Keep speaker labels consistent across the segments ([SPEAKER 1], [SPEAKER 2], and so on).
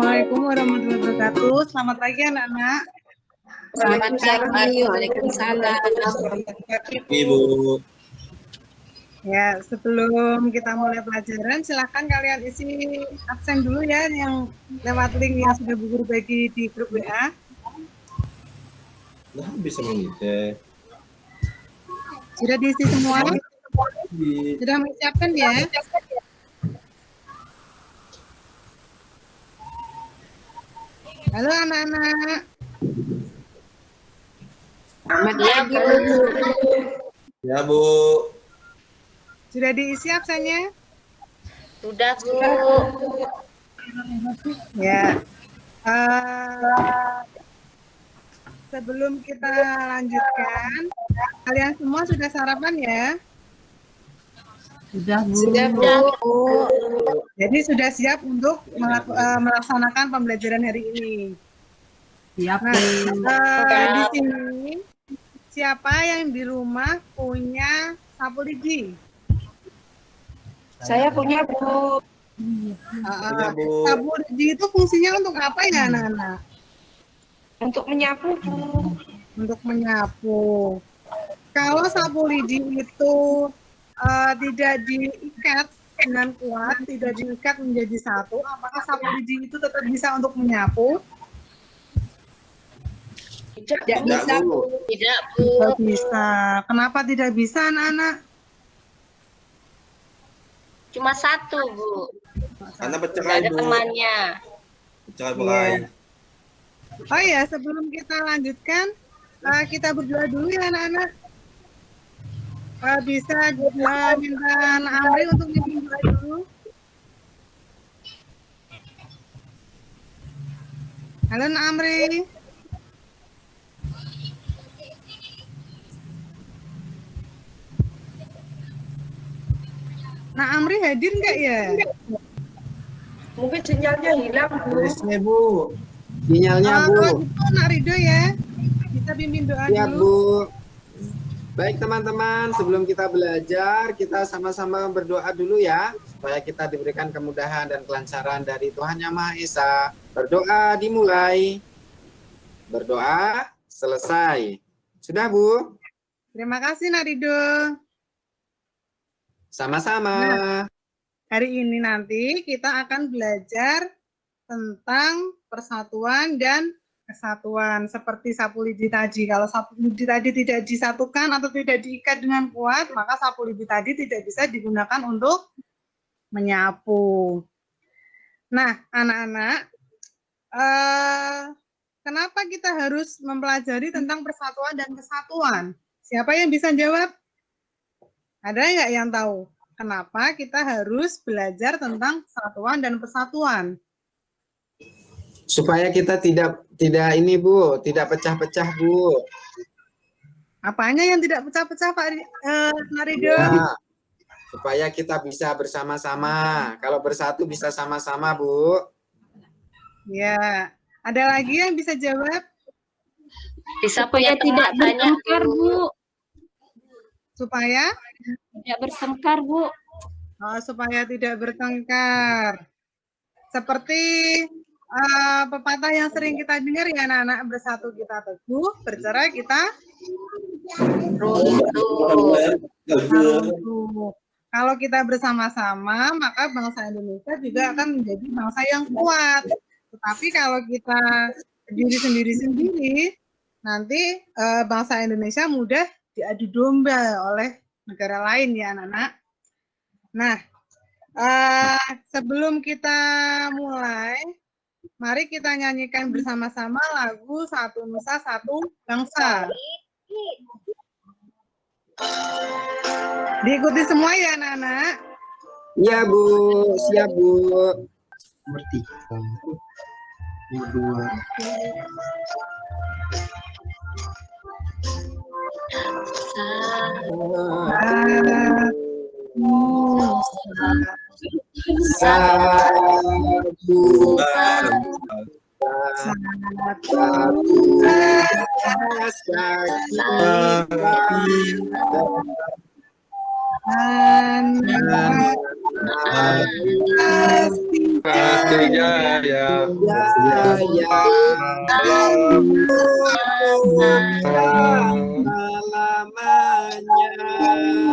[SPEAKER 1] Assalamualaikum warahmatullahi wabarakatuh. Selamat pagi anak-anak.
[SPEAKER 2] Selamat pagi, waalaikumsalam.
[SPEAKER 3] Ibu.
[SPEAKER 1] Ya, sebelum kita mulai pelajaran, silahkan kalian isi absen dulu ya, yang lewat link yang sudah Bu Guru bagi di grup WA.
[SPEAKER 3] Nah, bisa mengisi.
[SPEAKER 1] Sudah diisi semua? Sudah menyiapkan ya? Halo anak-anak.
[SPEAKER 2] Selamat pagi, Bu.
[SPEAKER 3] Ya, Bu.
[SPEAKER 1] Sudah diisi absennya?
[SPEAKER 2] Sudah, Bu.
[SPEAKER 1] Ya. Sebelum kita lanjutkan, kalian semua sudah sarapan ya?
[SPEAKER 2] Sudah, Bu. Sudah, Bu.
[SPEAKER 1] Jadi sudah siap untuk melaksanakan pembelajaran hari ini.
[SPEAKER 2] Siap,
[SPEAKER 1] Di sini siapa yang di rumah punya sapu lidi?
[SPEAKER 2] Saya punya, Bu.
[SPEAKER 3] Bu.
[SPEAKER 1] Sapu lidi itu fungsinya untuk apa ya, anak-anak?
[SPEAKER 2] Untuk menyapu, Bu.
[SPEAKER 1] Untuk menyapu. Kalau sapu lidi itu tidak diikat dengan kuat, tidak diikat menjadi satu, apakah sapu lidi itu tetap bisa untuk menyapu?
[SPEAKER 2] Tidak bisa, Bu. Tidak, Bu.
[SPEAKER 1] Tidak bisa. Kenapa tidak bisa, anak-anak?
[SPEAKER 2] Cuma satu, Bu.
[SPEAKER 3] Karena
[SPEAKER 2] Tidak
[SPEAKER 3] bercerai,
[SPEAKER 2] ada
[SPEAKER 3] Bu.
[SPEAKER 2] temannya.
[SPEAKER 3] Bercerai.
[SPEAKER 1] Oh ya, sebelum kita lanjutkan, kita berdoa dulu ya, anak-anak. Bisa juga minta Amri untuk mimpin doa dulu. Halo, Amri. Nah, Amri hadir nggak ya?
[SPEAKER 2] Mungkin sinyalnya hilang, Bu.
[SPEAKER 3] Tulisnya, Bu. Sinyalnya, Bu.
[SPEAKER 1] Kalau gitu, Nak Ridho ya, bisa pimpin doa
[SPEAKER 4] Ya,
[SPEAKER 1] dulu.
[SPEAKER 4] Bu. Baik teman-teman, sebelum kita belajar, kita sama-sama berdoa dulu ya, supaya kita diberikan kemudahan dan kelancaran dari Tuhan Yang Maha Esa. Berdoa dimulai. Berdoa selesai. Sudah, Bu?
[SPEAKER 1] Terima kasih, Nak Ridho.
[SPEAKER 4] Sama-sama.
[SPEAKER 1] Hari ini nanti kita akan belajar tentang persatuan dan kesatuan seperti sapu lidi tadi. Kalau sapu lidi tadi tidak disatukan atau tidak diikat dengan kuat, maka sapu lidi tadi tidak bisa digunakan untuk menyapu. Nah, anak-anak, kenapa kita harus mempelajari tentang persatuan dan kesatuan? Siapa yang bisa jawab? Ada nggak yang tahu kenapa kita harus belajar tentang kesatuan dan persatuan?
[SPEAKER 4] Supaya kita tidak ini, Bu, tidak pecah-pecah, Bu.
[SPEAKER 1] Apanya yang tidak pecah-pecah, Pak Narido?
[SPEAKER 4] Ya, supaya kita bisa bersama-sama. Kalau bersatu bisa sama-sama, Bu.
[SPEAKER 1] Ya, ada lagi yang bisa jawab?
[SPEAKER 2] Bisa punya tidak bertengkar, Bu.
[SPEAKER 1] Supaya?
[SPEAKER 2] Tidak bertengkar, Bu.
[SPEAKER 1] Supaya tidak bertengkar. Seperti pepatah yang sering kita dengar ya, anak-anak, bersatu kita teguh, bercerai kita runtuh. Kalau kita bersama-sama, maka bangsa Indonesia juga akan menjadi bangsa yang kuat. Tetapi kalau kita berdiri sendiri-sendiri, nanti bangsa Indonesia mudah diadu domba oleh negara lain ya, anak-anak. Nah, sebelum kita mulai, mari kita nyanyikan bersama-sama lagu Satu Nusa Satu Bangsa. Diikuti semua ya, anak-anak.
[SPEAKER 4] Iya, Bu. Siap, Bu.
[SPEAKER 5] Nomor 3. Nomor 2.
[SPEAKER 4] Satu.
[SPEAKER 3] kasih Jaya.
[SPEAKER 4] Jaya. Selamanya.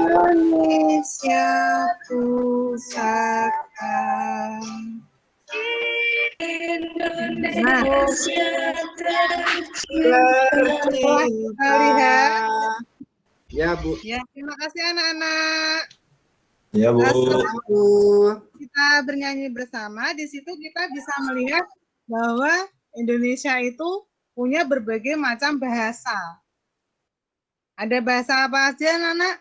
[SPEAKER 1] Indonesia pusaka. Nah,
[SPEAKER 4] Tercinta.
[SPEAKER 1] lihat.
[SPEAKER 4] Ya, Bu.
[SPEAKER 1] Ya, terima kasih anak-anak.
[SPEAKER 3] Ya, Bu.
[SPEAKER 4] Bu.
[SPEAKER 1] Kita bernyanyi bersama, di situ kita bisa melihat bahwa Indonesia itu punya berbagai macam bahasa. Ada bahasa apa aja, anak-anak?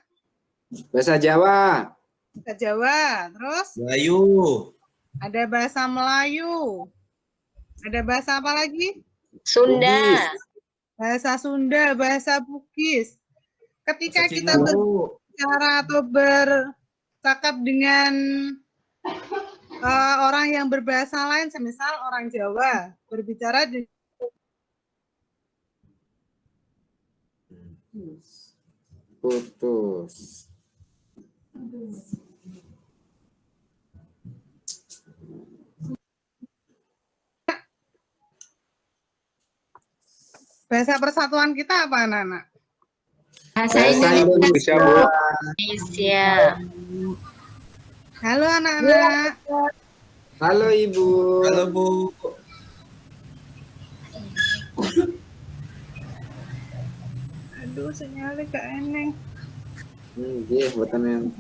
[SPEAKER 4] Bahasa Jawa.
[SPEAKER 1] Bahasa Jawa, terus
[SPEAKER 3] Melayu.
[SPEAKER 1] ada bahasa Melayu. Ada bahasa apa lagi?
[SPEAKER 2] Sunda.
[SPEAKER 4] Bugis.
[SPEAKER 1] Bahasa Sunda, bahasa Bugis. Ketika
[SPEAKER 3] Bahasa
[SPEAKER 1] kita
[SPEAKER 3] Cina.
[SPEAKER 1] berbicara atau bercakap dengan orang yang berbahasa lain, semisal orang Jawa, berbicara di
[SPEAKER 4] Putus.
[SPEAKER 1] bahasa persatuan kita apa, anak-anak?
[SPEAKER 2] Bahasa
[SPEAKER 4] Bahasa
[SPEAKER 2] Indonesia.
[SPEAKER 4] Indonesia, Bu.
[SPEAKER 2] Indonesia.
[SPEAKER 1] Halo, anak-anak.
[SPEAKER 4] Halo, Ibu.
[SPEAKER 3] Halo, Bu.
[SPEAKER 1] Aduh, sinyalnya gak eneng.
[SPEAKER 4] Iya, buatan.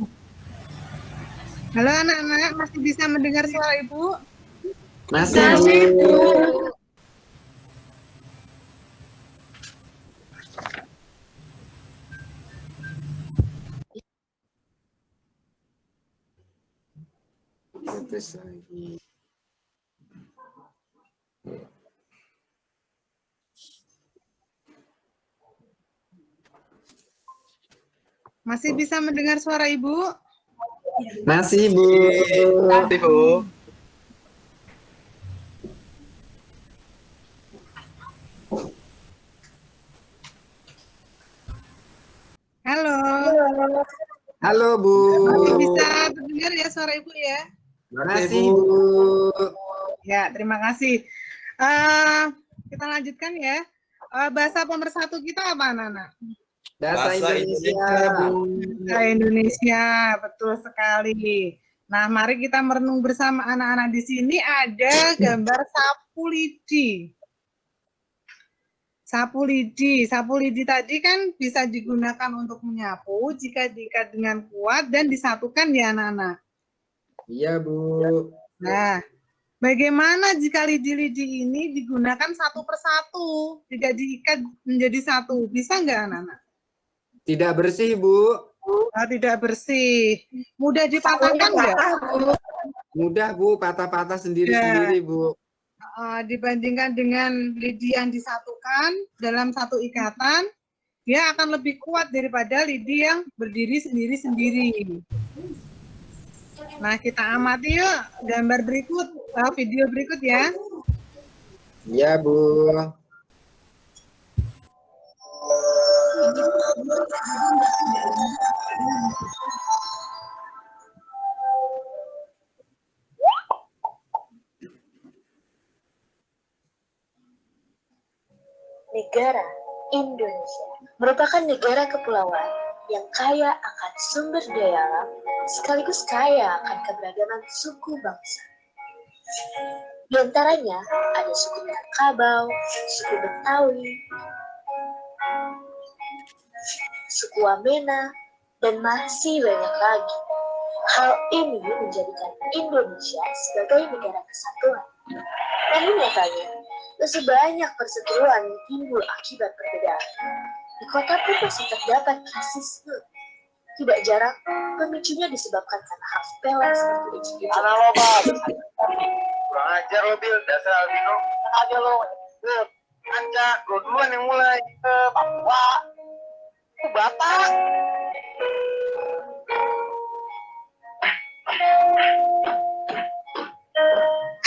[SPEAKER 1] Halo, anak-anak. Masih bisa mendengar suara Ibu?
[SPEAKER 4] Masih, Bu. Putus lagi.
[SPEAKER 1] Masih bisa mendengar suara Ibu?
[SPEAKER 4] Masih, Bu.
[SPEAKER 3] Masih, Bu.
[SPEAKER 1] Halo.
[SPEAKER 4] Halo, Bu.
[SPEAKER 1] Masih bisa mendengar ya suara Ibu ya?
[SPEAKER 4] Masih, Bu.
[SPEAKER 1] Ya, terima kasih. Kita lanjutkan ya. Bahasa pemersatu kita apa, anak-anak?
[SPEAKER 4] Bahasa Indonesia.
[SPEAKER 3] Bu.
[SPEAKER 1] Bahasa Indonesia, betul sekali. Nah, mari kita merenung bersama anak-anak. Di sini ada gambar sapu lidi. Sapu lidi. Sapu lidi tadi kan bisa digunakan untuk menyapu jika diikat dengan kuat dan disatukan ya, anak-anak.
[SPEAKER 4] Iya, Bu.
[SPEAKER 1] Nah, bagaimana jika lidi-lidi ini digunakan satu persatu, jika diikat menjadi satu? Bisa nggak, anak-anak?
[SPEAKER 4] Tidak bersih, Bu.
[SPEAKER 1] Tidak bersih. Mudah dipatahkan nggak?
[SPEAKER 4] Mudah, Bu. Patah-patah sendiri-sendiri, Bu.
[SPEAKER 1] Dibandingkan dengan lidi yang disatukan dalam satu ikatan, dia akan lebih kuat daripada lidi yang berdiri sendiri-sendiri. Nah, kita amati yuk gambar berikut, video berikut ya.
[SPEAKER 4] Iya, Bu.
[SPEAKER 6] Negara Indonesia merupakan negara kepulauan yang kaya akan sumber daya alam sekaligus kaya akan keberagaman suku bangsa. Di antaranya ada suku Minangkabau, suku Betawi, suku Wamena, dan masih banyak lagi. Hal ini menjadikan Indonesia sebagai negara kesatuan. Namun nyatanya, masih banyak perseteruan yang timbul akibat perbedaan. Di kota pun masih terdapat rasisme. Tidak jarang, pemicunya disebabkan karena hal sepele seperti ejek-ejek.
[SPEAKER 7] Kurang ajar lo, Bil. Dasar albino. Aja lo. Anca, lo duluan yang mulai. Papua. Batak.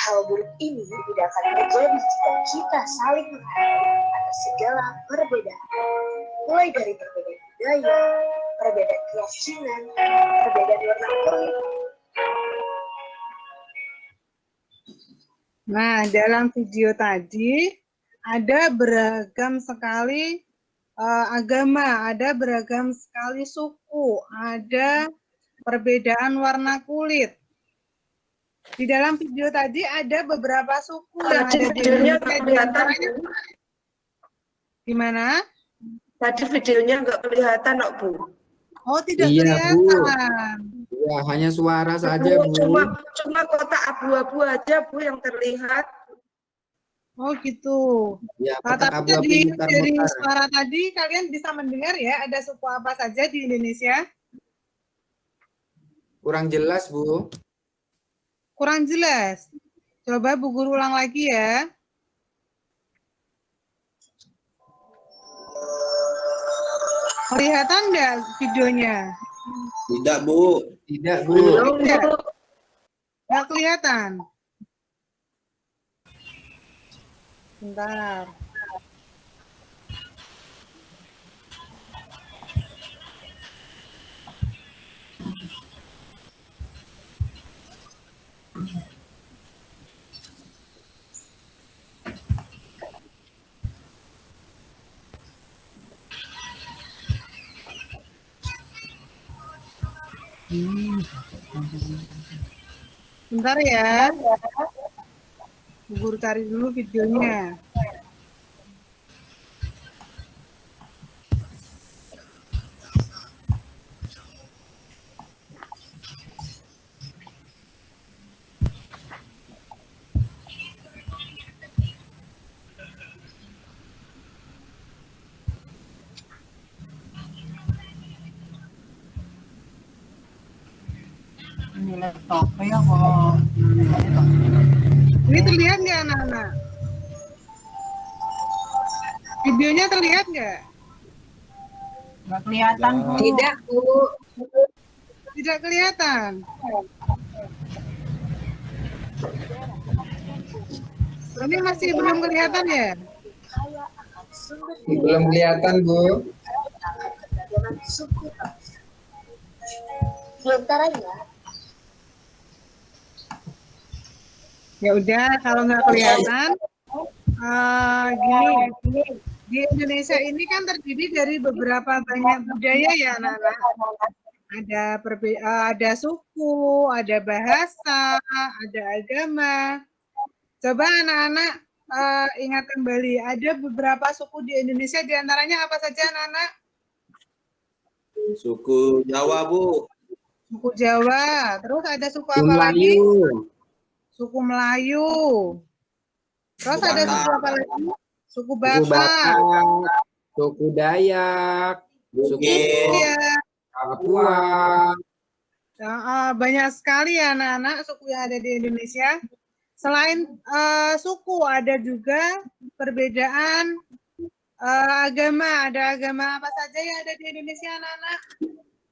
[SPEAKER 6] Hal buruk ini tidak akan terjadi jika kita saling menghargai atas segala perbedaan. Mulai dari perbedaan budaya, perbedaan keyakinan, perbedaan warna kulit.
[SPEAKER 1] Nah, dalam video tadi ada beragam sekali agama, ada beragam sekali suku, ada perbedaan warna kulit. Di dalam video tadi ada beberapa suku yang ada di Indonesia. Gimana?
[SPEAKER 8] Tadi videonya nggak kelihatan, kok, Bu.
[SPEAKER 1] Oh, tidak
[SPEAKER 4] Iya, Bu.
[SPEAKER 1] kelihatan.
[SPEAKER 4] Ya, hanya suara saja, Bu.
[SPEAKER 8] Cuma kotak abu-abu aja, Bu, yang terlihat.
[SPEAKER 1] Oh, gitu.
[SPEAKER 4] Ya,
[SPEAKER 1] Nah,
[SPEAKER 4] kotak
[SPEAKER 1] tapi
[SPEAKER 4] abu-abu
[SPEAKER 1] dari
[SPEAKER 4] mutar-mutar.
[SPEAKER 1] suara tadi kalian bisa mendengar ya, ada suku apa saja di Indonesia?
[SPEAKER 4] Kurang jelas, Bu.
[SPEAKER 1] Kurang jelas. Coba Bu Guru ulang lagi ya. Kelihatan nggak videonya?
[SPEAKER 3] Tidak, Bu.
[SPEAKER 4] Tidak, Bu.
[SPEAKER 1] Tidak. Nggak kelihatan. Bentar. Bentar ya. Bu Guru cari dulu videonya. Ini terlihat nggak anak-anak? Videonya terlihat nggak?
[SPEAKER 9] Nggak kelihatan, Bu.
[SPEAKER 8] Tidak, Bu.
[SPEAKER 1] Tidak kelihatan. Ini masih belum kelihatan ya?
[SPEAKER 4] Belum kelihatan, Bu.
[SPEAKER 6] Keberagaman suku bangsa. Di antaranya,
[SPEAKER 1] Ya udah, kalau nggak kelihatan, gini, di Indonesia ini kan terdiri dari beberapa banyak budaya ya anak-anak. Ada suku, ada bahasa, ada agama. Coba anak-anak ingat kembali, ada beberapa suku di Indonesia, diantaranya apa saja anak-anak?
[SPEAKER 3] Suku Jawa, Bu.
[SPEAKER 1] Suku Jawa, terus ada suku apa lagi?
[SPEAKER 4] Melayu.
[SPEAKER 1] Suku Melayu. Terus ada suku apa lagi? Suku
[SPEAKER 4] Suku
[SPEAKER 1] Batak.
[SPEAKER 4] Batak, suku Dayak, suku
[SPEAKER 1] Iya.
[SPEAKER 4] Papua.
[SPEAKER 1] Banyak sekali ya anak-anak suku yang ada di Indonesia. Selain suku, ada juga perbedaan agama. Ada agama apa saja yang ada di Indonesia anak-anak?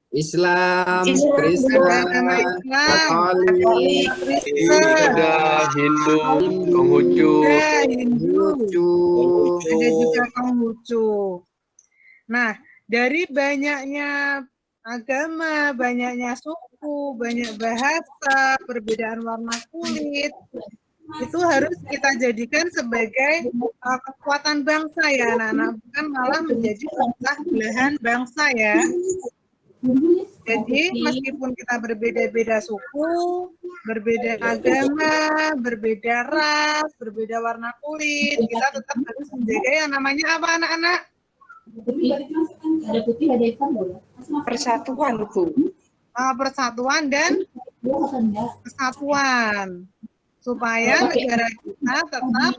[SPEAKER 4] Islam, Kristen,
[SPEAKER 1] Agama Islam,
[SPEAKER 4] Katolik,
[SPEAKER 3] Ada Hindu, Konghucu.
[SPEAKER 1] Buddha, Hindu,
[SPEAKER 4] Konghucu.
[SPEAKER 1] ada juga Konghucu. Nah, dari banyaknya agama, banyaknya suku, banyak bahasa, perbedaan warna kulit, itu harus kita jadikan sebagai kekuatan bangsa ya anak-anak, bukan malah menjadi pecah belahan bangsa ya. Jadi meskipun kita berbeda-beda suku, berbeda agama, berbeda ras, berbeda warna kulit, kita tetap harus menjaga yang namanya apa anak-anak?
[SPEAKER 9] Ada putih, ada hitam, Bu.
[SPEAKER 8] Persatuan, Bu.
[SPEAKER 1] Persatuan dan kesatuan, supaya negara kita tetap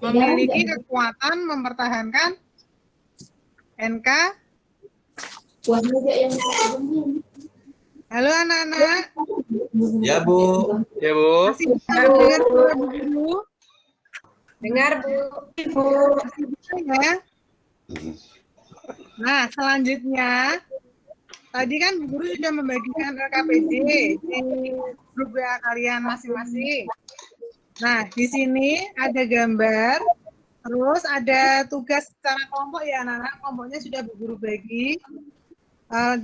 [SPEAKER 1] memiliki kekuatan mempertahankan NKRI. Halo anak-anak,
[SPEAKER 3] Ya, Bu.
[SPEAKER 7] Ya, Bu.
[SPEAKER 1] masih bisa dengar suara Bu Guru?
[SPEAKER 8] Dengar, Bu. Bu.
[SPEAKER 1] Masih bisa ya? Nah, selanjutnya tadi kan Bu Guru sudah membagikan RKPD di grup WA kalian masing-masing. Nah, di sini ada gambar, terus ada tugas secara kelompok ya anak-anak. Kelompoknya sudah Bu Guru bagi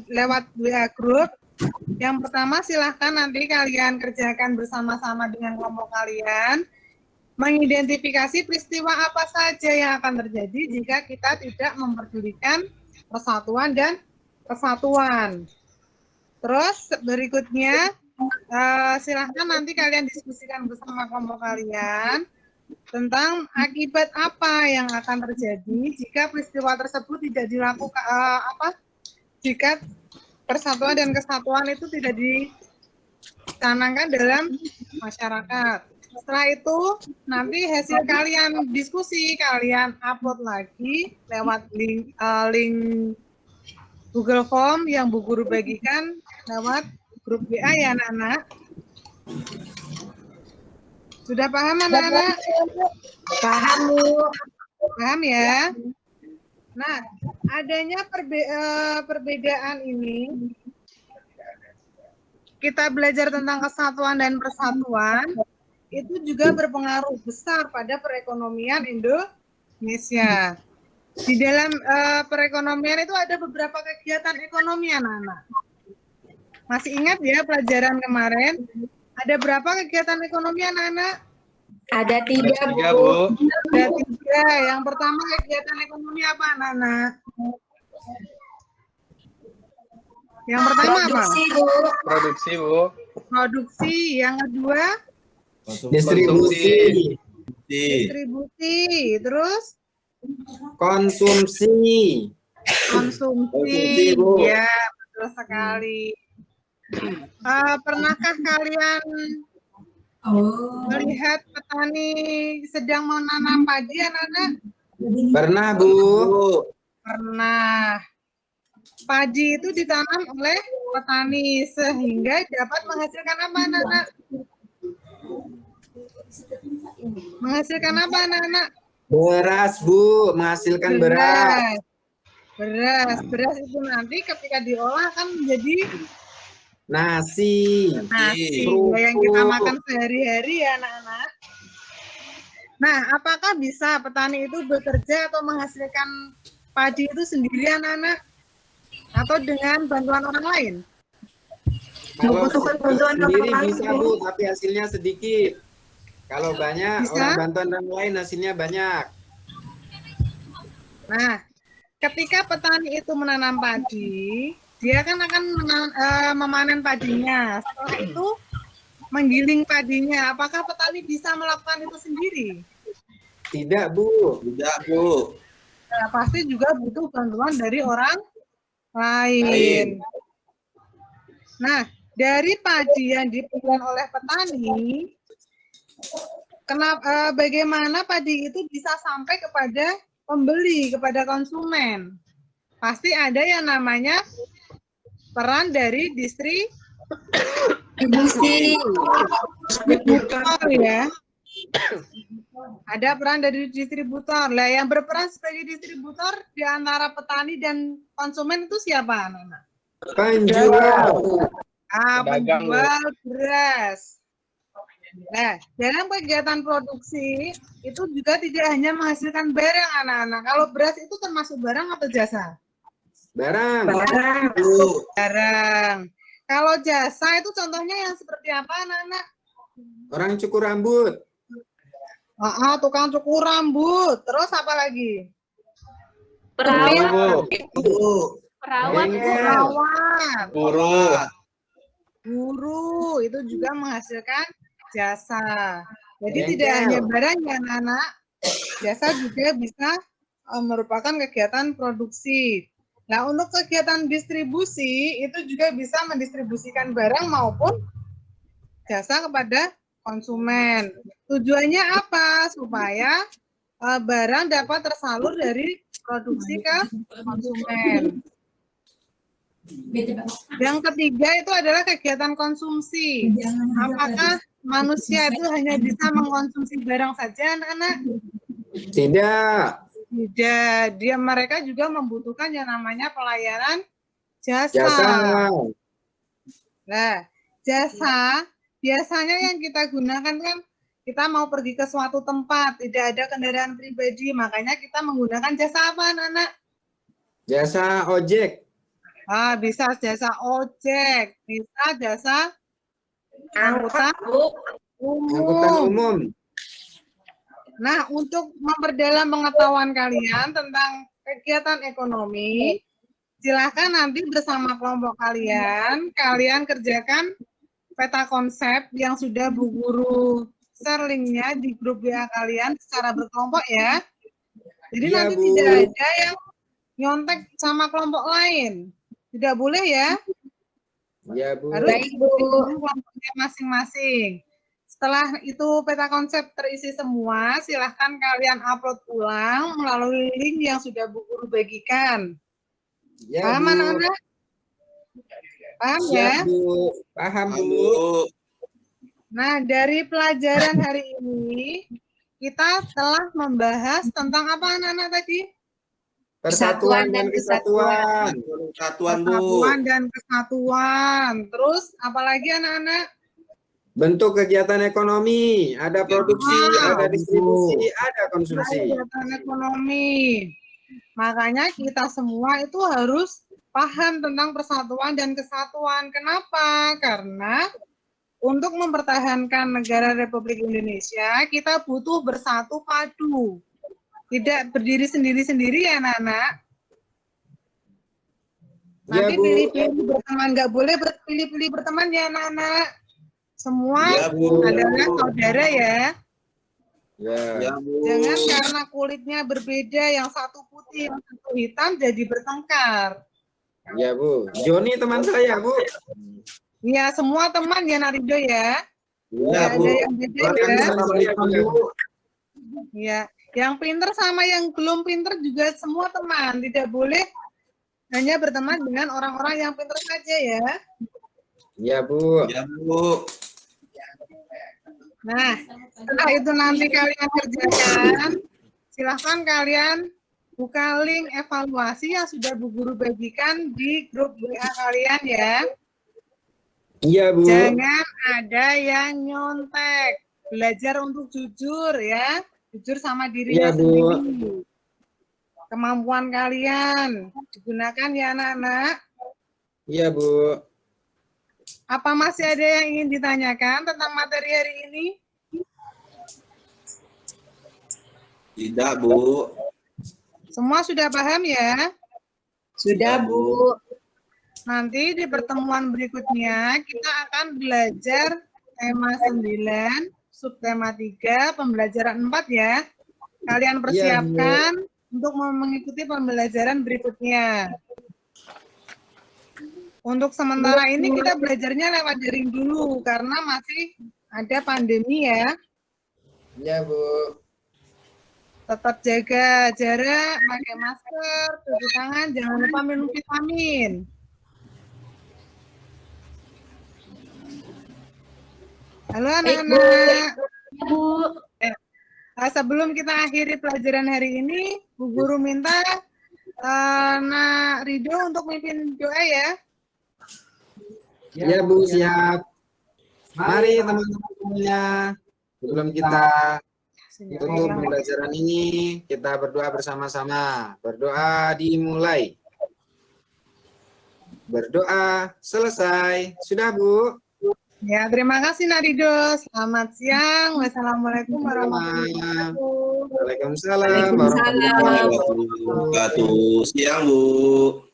[SPEAKER 1] lewat WA grup. Yang pertama silahkan nanti kalian kerjakan bersama-sama dengan kelompok kalian, mengidentifikasi peristiwa apa saja yang akan terjadi jika kita tidak memperdulikan persatuan dan kesatuan. Terus berikutnya silahkan nanti kalian diskusikan bersama kelompok kalian tentang akibat apa yang akan terjadi jika peristiwa tersebut tidak dilakukan, jika persatuan dan kesatuan itu tidak dicanangkan dalam masyarakat. Setelah itu nanti hasil kalian diskusi kalian upload lagi lewat link Google Form yang Bu Guru bagikan lewat grup WA ya anak-anak. Sudah paham anak-anak?
[SPEAKER 8] Paham, Bu.
[SPEAKER 1] Paham ya? Nah, adanya perbedaan ini, kita belajar tentang kesatuan dan persatuan, itu juga berpengaruh besar pada perekonomian Indonesia. Di dalam perekonomian itu ada beberapa kegiatan ekonomi anak-anak. Masih ingat ya pelajaran kemarin? Ada berapa kegiatan ekonomi anak-anak?
[SPEAKER 2] Ada 3,
[SPEAKER 3] Tiga,
[SPEAKER 2] Bu.
[SPEAKER 3] Bu.
[SPEAKER 1] Ada 3. Yang pertama kegiatan ekonomi apa anak-anak? Yang pertama apa?
[SPEAKER 8] Produksi, Bu.
[SPEAKER 3] Produksi, Bu.
[SPEAKER 1] Produksi. Yang kedua
[SPEAKER 4] Distribusi,
[SPEAKER 1] distribusi. Terus
[SPEAKER 4] konsumsi.
[SPEAKER 1] konsumsi.
[SPEAKER 4] Bu.
[SPEAKER 1] Ya, betul sekali. Pernahkah kalian melihat petani sedang menanam padi anak-anak?
[SPEAKER 4] Pernah, Bu.
[SPEAKER 1] Pernah. Padi itu ditanam oleh petani sehingga dapat menghasilkan apa anak-anak? Menghasilkan apa anak-anak?
[SPEAKER 4] Beras, Bu, menghasilkan beras.
[SPEAKER 1] Beras itu nanti ketika diolah kan menjadi
[SPEAKER 4] Nasi.
[SPEAKER 1] nasi
[SPEAKER 4] Kerupuk.
[SPEAKER 1] yang kita makan sehari-hari ya anak-anak. Nah, apakah bisa petani itu bekerja atau menghasilkan padi itu sendiri anak-anak? Atau dengan bantuan orang lain?
[SPEAKER 4] Kalau
[SPEAKER 8] Membutuhkan bantuan
[SPEAKER 4] sendiri
[SPEAKER 8] orang lain,
[SPEAKER 4] bisa,
[SPEAKER 8] Bu.
[SPEAKER 4] Bu, tapi hasilnya sedikit. Kalau banyak,
[SPEAKER 1] Bisa?
[SPEAKER 4] orang bantuan orang lain hasilnya banyak.
[SPEAKER 1] Nah, ketika petani itu menanam padi, dia kan akan memanen padinya. Setelah itu menggiling padinya. Apakah petani bisa melakukan itu sendiri?
[SPEAKER 4] Tidak, Bu.
[SPEAKER 3] Tidak, Bu.
[SPEAKER 1] Nah, pasti juga butuh bantuan dari orang lain. Nah, dari padi yang dipegang oleh petani, bagaimana padi itu bisa sampai kepada pembeli, kepada konsumen? Pasti ada yang namanya peran dari distributor ya. Ada peran dari distributor. Lah yang berperan sebagai distributor di antara petani dan konsumen itu siapa anak-anak?
[SPEAKER 4] Penjual.
[SPEAKER 3] Pedagang, Bu.
[SPEAKER 1] Penjual beras. Nah, dalam kegiatan produksi itu juga tidak hanya menghasilkan barang anak-anak. Kalau beras itu termasuk barang atau jasa?
[SPEAKER 4] Barang.
[SPEAKER 3] Bu.
[SPEAKER 1] Barang. Kalau jasa itu contohnya yang seperti apa anak-anak?
[SPEAKER 4] Orang cukur rambut.
[SPEAKER 1] Tukang cukur rambut. Terus apa lagi?
[SPEAKER 2] Perawat.
[SPEAKER 3] Bu.
[SPEAKER 2] Perawat.
[SPEAKER 4] Bengkel.
[SPEAKER 1] Perawat.
[SPEAKER 3] Buruh.
[SPEAKER 1] Guru itu juga menghasilkan jasa. Jadi
[SPEAKER 4] Bengkel.
[SPEAKER 1] tidak hanya barang ya anak-anak, jasa juga bisa merupakan kegiatan produksi. Nah, untuk kegiatan distribusi itu juga bisa mendistribusikan barang maupun jasa kepada konsumen. Tujuannya apa? Supaya barang dapat tersalur dari produksi ke konsumen. Yang ketiga itu adalah kegiatan konsumsi. Apakah manusia itu hanya bisa mengkonsumsi barang saja, anak-anak?
[SPEAKER 4] Tidak.
[SPEAKER 1] Tidak. Mereka juga membutuhkan yang namanya pelayanan jasa.
[SPEAKER 4] Jasa.
[SPEAKER 1] Nah, jasa biasanya yang kita gunakan kan kita mau pergi ke suatu tempat, tidak ada kendaraan pribadi, makanya kita menggunakan jasa apa, anak-anak?
[SPEAKER 4] Jasa ojek.
[SPEAKER 1] Bisa jasa ojek, bisa jasa angkutan
[SPEAKER 4] Angkutan
[SPEAKER 1] umum.
[SPEAKER 4] umum.
[SPEAKER 1] Nah, untuk memperdalam pengetahuan kalian tentang kegiatan ekonomi, silakan nanti bersama kelompok kalian kerjakan peta konsep yang sudah Bu Guru share linknya di grup WA kalian secara berkelompok ya. Jadi
[SPEAKER 4] Iya,
[SPEAKER 1] nanti
[SPEAKER 4] Bu.
[SPEAKER 1] tidak ada yang nyontek sama kelompok lain. Tidak boleh ya.
[SPEAKER 4] Ya, Bu.
[SPEAKER 1] Harus ikuti kelompoknya masing-masing. Setelah itu peta konsep terisi semua, silahkan kalian upload ulang melalui link yang sudah Bu Guru bagikan.
[SPEAKER 4] Ya,
[SPEAKER 1] Paham
[SPEAKER 4] Bu.
[SPEAKER 1] anak-anak? Paham
[SPEAKER 4] Siap,
[SPEAKER 1] ya?
[SPEAKER 4] Bu. Paham, Bu.
[SPEAKER 3] Bu.
[SPEAKER 1] Nah, dari pelajaran hari ini, kita telah membahas tentang apa anak-anak tadi?
[SPEAKER 4] Persatuan dan kesatuan.
[SPEAKER 3] Kesatuan, Bu.
[SPEAKER 1] Persatuan dan kesatuan. Terus, apalagi anak-anak?
[SPEAKER 4] Bentuk kegiatan ekonomi, ada produksi, ada distribusi, ada konsumsi.
[SPEAKER 1] Kegiatan ekonomi. Makanya kita semua itu harus paham tentang persatuan dan kesatuan. Kenapa? Karena untuk mempertahankan negara Republik Indonesia, kita butuh bersatu padu. Tidak berdiri sendiri-sendiri ya, anak-anak. Nanti
[SPEAKER 4] Bu.
[SPEAKER 1] pilih-pilih berteman, nggak boleh pilih-pilih berteman ya, anak-anak. Semua
[SPEAKER 3] Ya, Bu.
[SPEAKER 1] adalah saudara ya.
[SPEAKER 4] Ya.
[SPEAKER 3] Bu.
[SPEAKER 1] Jangan karena kulitnya berbeda, yang satu putih, yang satu hitam, jadi bertengkar.
[SPEAKER 4] Ya, Bu. Joni teman saya, Bu.
[SPEAKER 1] Ya, semua teman ya, Narido ya.
[SPEAKER 3] Ya,
[SPEAKER 1] Tidak
[SPEAKER 3] Bu.
[SPEAKER 1] ada yang beda
[SPEAKER 4] Bahkan
[SPEAKER 1] ya.
[SPEAKER 4] teman saya juga.
[SPEAKER 1] Ya, yang pinter sama yang belum pinter juga semua teman. Tidak boleh hanya berteman dengan orang-orang yang pinter saja ya.
[SPEAKER 4] Ya, Bu.
[SPEAKER 3] Ya, Bu.
[SPEAKER 1] Nah, setelah itu nanti kalian kerjakan, silahkan kalian buka link evaluasi yang sudah Bu Guru bagikan di grup WA kalian ya.
[SPEAKER 4] Iya, Bu.
[SPEAKER 1] Jangan ada yang nyontek. Belajar untuk jujur ya. Jujur sama dirinya
[SPEAKER 4] Iya, Bu.
[SPEAKER 1] sendiri. Kemampuan kalian digunakan ya anak-anak.
[SPEAKER 4] Iya, Bu.
[SPEAKER 1] Apa masih ada yang ingin ditanyakan tentang materi hari ini?
[SPEAKER 3] Tidak, Bu.
[SPEAKER 1] Semua sudah paham ya?
[SPEAKER 2] Sudah, Bu.
[SPEAKER 1] Nanti di pertemuan berikutnya kita akan belajar tema 9, subtema 3, pembelajaran 4 ya. Kalian persiapkan untuk mengikuti pembelajaran berikutnya. Untuk sementara ini kita belajarnya lewat daring dulu karena masih ada pandemi ya.
[SPEAKER 4] Iya, Bu.
[SPEAKER 1] Tetap jaga jarak, pakai masker, cuci tangan, jangan lupa minum vitamin. Halo anak-anak.
[SPEAKER 2] Bu.
[SPEAKER 1] Sebelum kita akhiri pelajaran hari ini, Bu Guru minta Nak Rido untuk mimpin doa ya.
[SPEAKER 4] Ya, Bu, siap. Mari teman-teman semuanya, sebelum kita tutup pembelajaran ini, kita berdoa bersama-sama. Berdoa dimulai. Berdoa selesai. Sudah, Bu?
[SPEAKER 1] Ya, terima kasih Nak Rido. Selamat siang. Wassalamualaikum warahmatullahi wabarakatuh.
[SPEAKER 4] Waalaikumsalam warahmatullahi wabarakatuh.
[SPEAKER 3] Siang, Bu.